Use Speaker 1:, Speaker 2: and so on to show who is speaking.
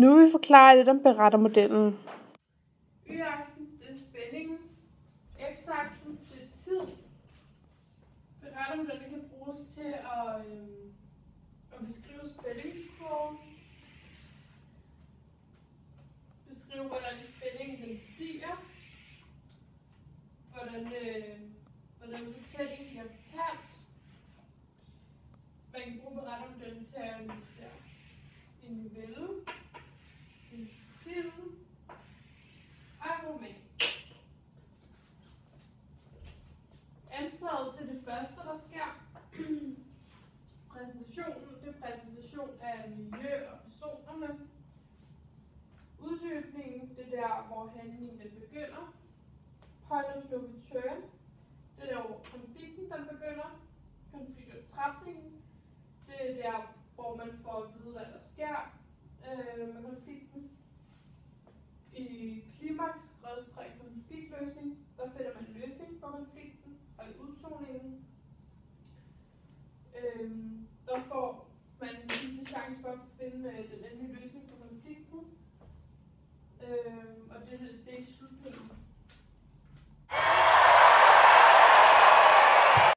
Speaker 1: Nu vil vi forklare lidt om berettermodellen.
Speaker 2: Y-aksen, det er spændingen. X-aksen, det er tid. Berettermodellen kan bruges til at beskrive spændingskurven. Beskrive, hvordan spændingen den stiger. Hvordan fortællingen bliver fortalt. Man kan bruge berettermodellen til at analysere en novelle, en film og en roman. Anslaget, det er det første, der sker. Præsentationen, det er præsentation af miljø og personerne. Uddybningen, det er der, hvor handlingen den begynder. Point of no return, det er der, hvor konflikten den begynder. Konfliktoptrapningen, det er der, hvor man får at vide, hvad der sker med konflikten. I klimaks/konfliktløsning, der finder man en løsning på konflikten, og i udtoningen, der får man en sidste chance for at finde den endelige løsning på konflikten. Og det er i slutningen